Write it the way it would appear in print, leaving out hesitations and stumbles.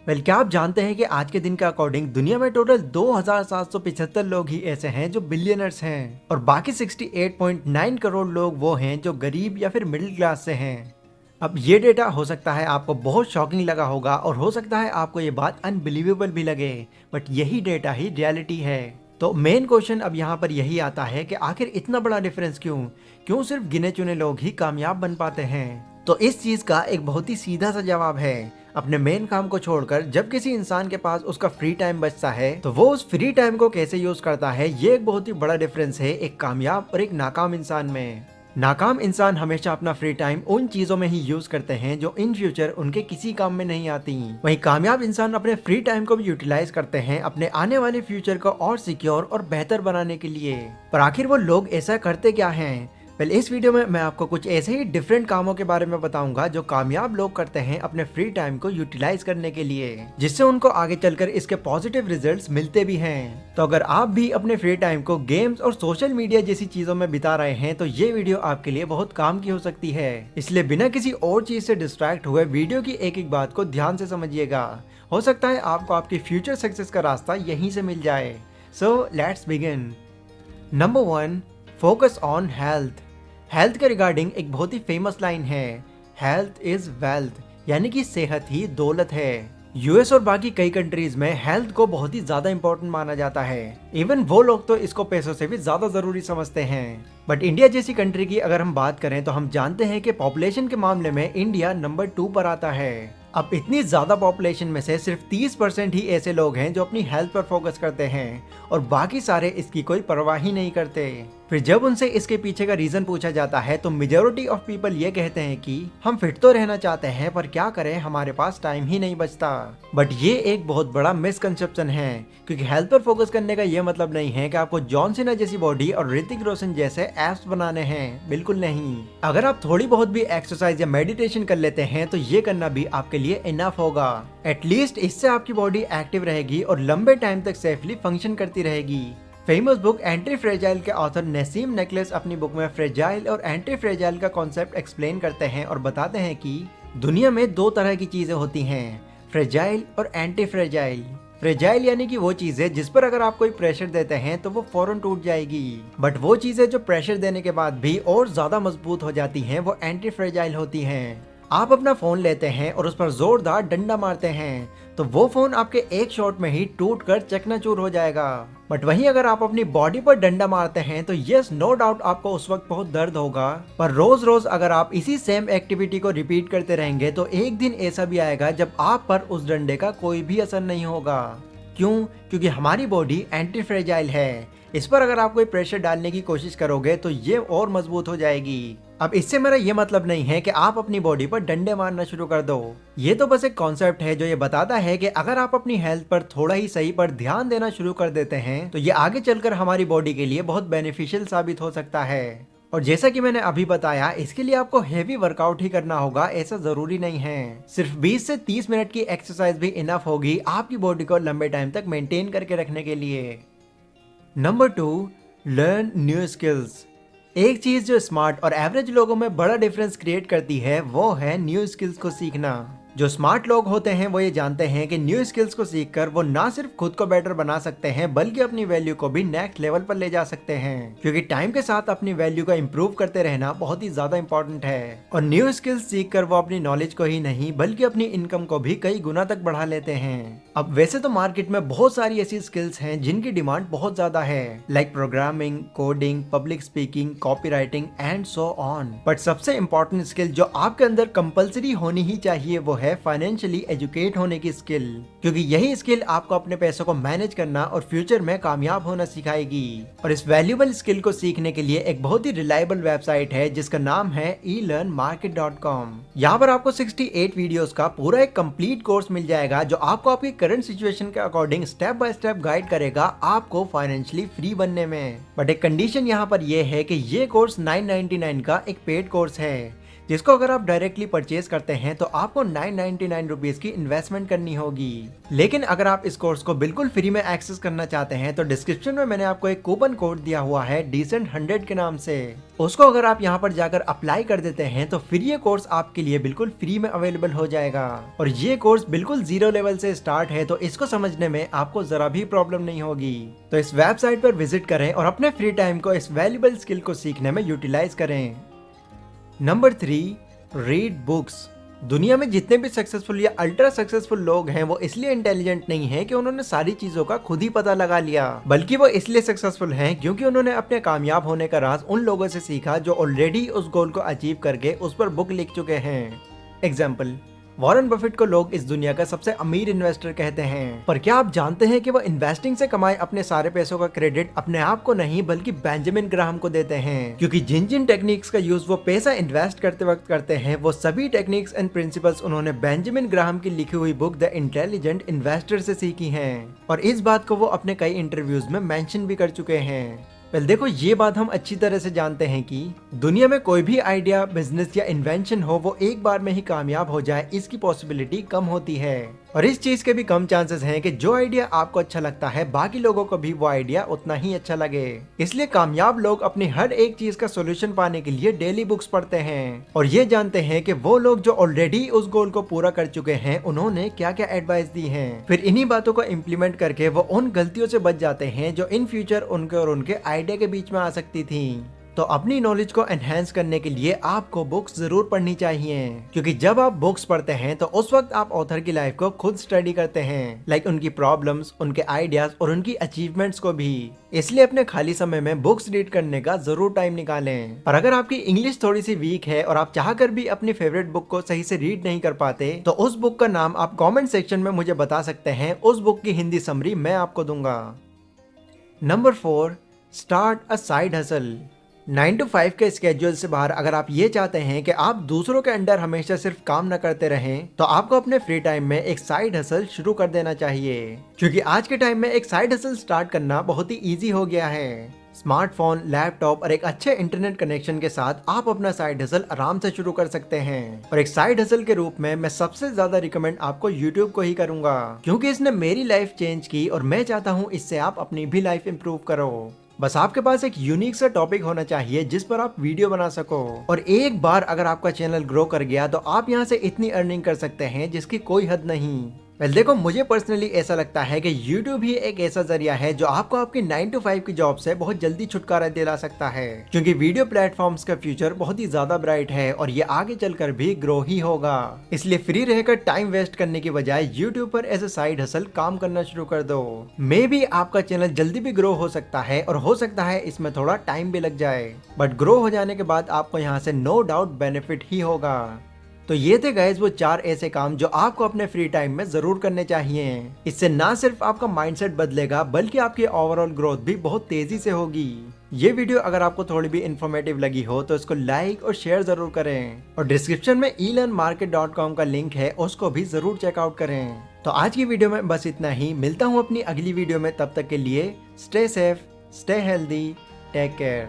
क्या आप जानते हैं कि आज के दिन के अकॉर्डिंग दुनिया में टोटल 2775 लोग ही ऐसे हैं जो बिलियनर्स हैं और बाकी 68.9 करोड़ लोग वो हैं जो गरीब या फिर मिडिल क्लास से हैं। अब ये डेटा हो सकता है आपको बहुत शॉकिंग लगा होगा और हो सकता है आपको ये बात अनबिलीवेबल भी लगे, बट यही डेटा ही रियलिटी है। तो मेन क्वेश्चन अब यहाँ पर यही आता है कि आखिर इतना बड़ा डिफरेंस क्यों क्यों सिर्फ गिने चुने लोग ही कामयाब बन पाते हैं। तो इस चीज का एक बहुत ही सीधा सा जवाब है, अपने मेन काम को छोड़कर जब किसी इंसान के पास उसका फ्री टाइम बचता है तो वो उस फ्री टाइम को कैसे यूज करता है। ये एक बहुत ही बड़ा डिफरेंस है एक कामयाब और एक नाकाम इंसान में। नाकाम इंसान हमेशा अपना फ्री टाइम उन चीजों में ही यूज करते हैं जो इन फ्यूचर उनके किसी काम में नहीं आती। वहीं कामयाब इंसान अपने फ्री टाइम को भी यूटिलाइज करते हैं अपने आने वाले फ्यूचर को और सिक्योर और बेहतर बनाने के लिए। पर आखिर वो लोग ऐसा करते क्या हैं? इस वीडियो में मैं आपको कुछ ऐसे ही डिफरेंट कामों के बारे में बताऊंगा जो कामयाब लोग करते हैं अपने फ्री टाइम को यूटिलाइज करने के लिए, जिससे उनको आगे चलकर इसके पॉजिटिव रिजल्ट्स मिलते भी हैं। तो अगर आप भी अपने फ्री टाइम को गेम्स और सोशल मीडिया जैसी चीजों में बिता रहे हैं तो ये वीडियो आपके लिए बहुत काम की हो सकती है। इसलिए बिना किसी और चीज से डिस्ट्रैक्ट हुए वीडियो की एक एक बात को ध्यान से समझिएगा। हो सकता है आपको आपकी फ्यूचर सक्सेस का रास्ता यहीं से मिल जाए। So let's begin. Number 1, focus on health. Health के रिगार्डिंग एक बहुत ही फेमस लाइन है, हेल्थ इज वेल्थ, यानी कि सेहत ही दौलत है। यूएस और बाकी कई कंट्रीज में हेल्थ को बहुत ही ज्यादा इंपॉर्टेंट माना जाता है। इवन वो लोग तो इसको पैसों से भी ज्यादा जरूरी समझते हैं। बट इंडिया जैसी कंट्री की अगर हम बात करें तो हम जानते हैं कि पॉपुलेशन के मामले में इंडिया नंबर 2 पर आता है। अब इतनी ज्यादा पॉपुलेशन में से सिर्फ 30% ही ऐसे लोग हैं जो अपनी हेल्थ पर फोकस करते हैं और बाकी सारे इसकी कोई परवाह ही नहीं करते। फिर जब उनसे इसके पीछे का रीजन पूछा जाता है तो मेजॉरिटी ऑफ पीपल ये कहते हैं कि हम फिट तो रहना चाहते हैं पर क्या करें, हमारे पास टाइम ही नहीं बचता। बट ये एक बहुत बड़ा मिसकंसेप्शन है, क्योंकि हेल्थ पर फोकस करने का ये मतलब नहीं है कि आपको जॉन सीना जैसी बॉडी और ऋतिक रोशन जैसे एब्स बनाने हैं, बिल्कुल नहीं। अगर आप थोड़ी बहुत भी एक्सरसाइज या मेडिटेशन कर लेते हैं तो ये करना भी आपके लिए इनफ होगा। एटलीस्ट इससे आपकी बॉडी एक्टिव रहेगी और लंबे टाइम तक सेफली फंक्शन करती रहेगी। फेमस बुक एंटी फ्रेजाइल के ऑथर नसीम नेकलेस अपनी बुक में फ्रेजाइल और एंटी फ्रेजाइल का कॉन्सेप्ट एक्सप्लेन करते हैं और बताते हैं कि दुनिया में 2 तरह की चीजें होती हैं, फ्रेजाइल और एंटी फ्रेजाइल। फ्रेजाइल यानी कि वो चीज है जिस पर अगर आप कोई प्रेशर देते हैं तो वो फौरन टूट जाएगी, बट वो चीजें जो प्रेशर देने के बाद भी और ज्यादा मजबूत हो जाती हैं वो एंटी फ्रेजाइल होती हैं। आप अपना फोन लेते हैं और उस पर जोरदार डंडा मारते हैं तो वो फोन आपके एक शॉट में ही टूट कर चकनाचूर हो जाएगा। बट वहीं अगर आप अपनी बॉडी पर डंडा मारते हैं तो यस नो डाउट आपको उस वक्त बहुत दर्द होगा, पर रोज रोज अगर आप इसी सेम एक्टिविटी को रिपीट करते रहेंगे तो एक दिन ऐसा भी आएगा जब आप पर उस डंडे का कोई भी असर नहीं होगा। क्यों? क्योंकि हमारी बॉडी एंटी फ्रेजाइल है। इस पर अगर आप कोई प्रेशर डालने की कोशिश करोगे तो ये और मजबूत हो जाएगी। अब इससे मेरा ये मतलब नहीं है कि आप अपनी बॉडी पर डंडे मारना शुरू कर दो। ये तो बस एक कॉन्सेप्ट है जो ये बताता है कि अगर आप अपनी हेल्थ पर थोड़ा ही सही पर ध्यान देना शुरू कर देते हैं तो ये आगे चलकर हमारी बॉडी के लिए बहुत बेनिफिशियल साबित हो सकता है। और जैसा कि मैंने अभी बताया, इसके लिए आपको हेवी वर्कआउट ही करना होगा, ऐसा जरूरी नहीं है। सिर्फ 20 से 30 मिनट की एक्सरसाइज भी इनफ होगी आपकी बॉडी को लंबे टाइम तक मेंटेन करके रखने के लिए। Number 2, learn new skills. एक चीज जो स्मार्ट और एवरेज लोगों में बड़ा डिफरेंस क्रिएट करती है वो है न्यू स्किल्स को सीखना। जो स्मार्ट लोग होते हैं वो ये जानते हैं कि न्यू स्किल्स को सीखकर वो ना सिर्फ खुद को बेटर बना सकते हैं बल्कि अपनी वैल्यू को भी नेक्स्ट लेवल पर ले जा सकते हैं, क्योंकि टाइम के साथ अपनी वैल्यू को इम्प्रूव करते रहना बहुत ही ज्यादा इंपॉर्टेंट है। और न्यू स्किल्स सीखकर वो अपनी नॉलेज को ही नहीं बल्कि अपनी इनकम को भी कई गुना तक बढ़ा लेते हैं। अब वैसे तो मार्केट में बहुत सारी ऐसी स्किल्स हैं जिनकी डिमांड बहुत ज्यादा है, like programming, coding, public speaking, copywriting and so on. But सबसे इंपॉर्टेंट स्किल जो आपके अंदर कंपलसरी होनी ही चाहिए वो है फाइनेंशियली एजुकेट होने की स्किल, क्योंकि यही स्किल आपको अपने पैसों को मैनेज करना और फ्यूचर में कामयाब होना सिखाएगी। और इस वैल्यूएबल स्किल को सीखने के लिए एक बहुत ही रिलायबल वेबसाइट है जिसका नाम है elearnmarket.com। यहाँ पर आपको 68 वीडियोस का पूरा एक कंप्लीट कोर्स मिल जाएगा जो आपको आपकी करंट सिचुएशन के according step by step guide करेगा आपको फाइनेंशियली फ्री बनने में। बट एक कंडीशन यहाँ पर यह है कि ये कोर्स 999 का एक पेड कोर्स है, जिसको अगर आप डायरेक्टली परचेज करते हैं तो आपको 999 रुपीज की इन्वेस्टमेंट करनी होगी। लेकिन अगर आप इस कोर्स को बिल्कुल फ्री में एक्सेस करना चाहते हैं तो डिस्क्रिप्शन में मैंने आपको एक कूपन कोड दिया हुआ है Decent100 के नाम से। उसको अगर आप यहाँ पर जाकर अप्लाई कर देते हैं तो फिर ये कोर्स आपके लिए बिल्कुल फ्री में अवेलेबल हो जाएगा। और ये कोर्स बिल्कुल 0 लेवल से स्टार्ट है, तो इसको समझने में आपको जरा भी प्रॉब्लम नहीं होगी। तो इस वेबसाइट पर विजिट करें और अपने फ्री टाइम को इस वैल्यूबल स्किल को सीखने में यूटिलाइज करें। Number 3, read books. दुनिया में जितने भी सक्सेसफुल या अल्ट्रा सक्सेसफुल लोग हैं वो इसलिए इंटेलिजेंट नहीं है कि उन्होंने सारी चीजों का खुद ही पता लगा लिया, बल्कि वो इसलिए सक्सेसफुल हैं क्योंकि उन्होंने अपने कामयाब होने का राज उन लोगों से सीखा जो ऑलरेडी उस गोल को अचीव करके उस पर बुक लिख चुके हैं। एग्जाम्पल, वॉरेन बफेट को लोग इस दुनिया का सबसे अमीर इन्वेस्टर कहते हैं, पर क्या आप जानते हैं कि वो इन्वेस्टिंग से कमाए अपने सारे पैसों का क्रेडिट अपने आप को नहीं बल्कि बेंजामिन ग्राहम को देते हैं, क्योंकि जिन जिन टेक्निक्स का यूज वो पैसा इन्वेस्ट करते वक्त करते हैं वो सभी टेक्निक्स एंड प्रिंसिपल्स उन्होंने बेंजामिन ग्राहम की लिखी हुई बुक द इंटेलिजेंट इन्वेस्टर से सीखी हैं। और इस बात को वो अपने कई इंटरव्यूज में मेंशन भी कर चुके हैं। वेल देखो, ये बात हम अच्छी तरह से जानते हैं कि दुनिया में कोई भी आइडिया, बिजनेस या इन्वेंशन हो वो एक बार में ही कामयाब हो जाए इसकी पॉसिबिलिटी कम होती है। और इस चीज के भी कम चांसेस हैं कि जो आइडिया आपको अच्छा लगता है बाकी लोगों को भी वो आइडिया उतना ही अच्छा लगे। इसलिए कामयाब लोग अपनी हर एक चीज का सोल्यूशन पाने के लिए डेली बुक्स पढ़ते हैं और ये जानते हैं कि वो लोग जो ऑलरेडी उस गोल को पूरा कर चुके हैं उन्होंने क्या क्या एडवाइस दी है। फिर इन्हीं बातों को इम्प्लीमेंट करके वो उन गलतियों से बच जाते हैं जो इन फ्यूचर उनके और उनके आइडिया के बीच में आ सकती थी। तो अपनी नॉलेज को एनहेंस करने के लिए आपको बुक्स जरूर पढ़नी चाहिए, क्योंकि जब आप बुक्स पढ़ते हैं तो उस वक्त आप ऑथर की लाइफ को खुद स्टडी करते हैं, लाइक उनकी प्रॉब्लम्स, उनके आइडियाज और उनकी अचीवमेंट्स को भी। इसलिए अपने खाली समय में बुक्स रीड करने का जरूर टाइम निकालें। और अगर आपकी इंग्लिश थोड़ी सी वीक है और आप चाहकर भी अपनी फेवरेट बुक को सही से रीड नहीं कर पाते तो उस बुक का नाम आप कॉमेंट सेक्शन में मुझे बता सकते हैं। उस बुक की हिंदी समरी मैं आपको दूंगा। Number 4, start a side hustle. 9 to 5 के स्केड्यूल से बाहर अगर आप ये चाहते हैं कि आप दूसरों के अंडर हमेशा सिर्फ काम न करते रहें तो आपको अपने फ्री टाइम में एक साइड हसल शुरू कर देना चाहिए, क्योंकि आज के टाइम में एक साइड हसल स्टार्ट करना बहुत ही इजी हो गया है। स्मार्टफोन, लैपटॉप और एक अच्छे इंटरनेट कनेक्शन के साथ आप अपना साइड हसल आराम से शुरू कर सकते हैं। और एक साइड हसल के रूप में मैं सबसे ज्यादा रिकमेंड आपको YouTube को ही करूंगा, क्योंकि इसने मेरी लाइफ चेंज की और मैं चाहता हूँ इससे आप अपनी भी लाइफ इंप्रूव करो। बस आपके पास एक यूनिक सा टॉपिक होना चाहिए जिस पर आप वीडियो बना सको। और एक बार अगर आपका चैनल ग्रो कर गया तो आप यहाँ से इतनी अर्निंग कर सकते हैं जिसकी कोई हद नहीं। वेल देखो, मुझे पर्सनली ऐसा लगता है कि YouTube ही एक ऐसा जरिया है जो आपको आपकी 9 to 5 की जॉब से बहुत जल्दी छुटकारा दिला सकता है, क्योंकि वीडियो प्लेटफॉर्म्स का फ्यूचर बहुत ही ज्यादा ब्राइट है और ये आगे चलकर भी ग्रो ही होगा। इसलिए फ्री रहकर टाइम वेस्ट करने की बजाय YouTube पर एज ए साइड हसल काम करना शुरू कर दो। मे बी आपका चैनल जल्दी भी ग्रो हो सकता है और हो सकता है इसमें थोड़ा टाइम भी लग जाए, बट ग्रो हो जाने के बाद आपको यहाँ से नो डाउट बेनिफिट ही होगा। तो ये थे गाइस वो 4 ऐसे काम जो आपको अपने फ्री टाइम में जरूर करने चाहिए। इससे ना सिर्फ आपका माइंडसेट बदलेगा बल्कि आपकी ओवरऑल ग्रोथ भी बहुत तेजी से होगी। ये वीडियो अगर आपको थोड़ी भी इन्फॉर्मेटिव लगी हो तो इसको लाइक और शेयर जरूर करें और डिस्क्रिप्शन में elearnmarket.com का लिंक है, उसको भी जरूर चेकआउट करें। तो आज की वीडियो में बस इतना ही। मिलता हूँ अपनी अगली वीडियो में, तब तक के लिए stay safe, stay healthy, take care.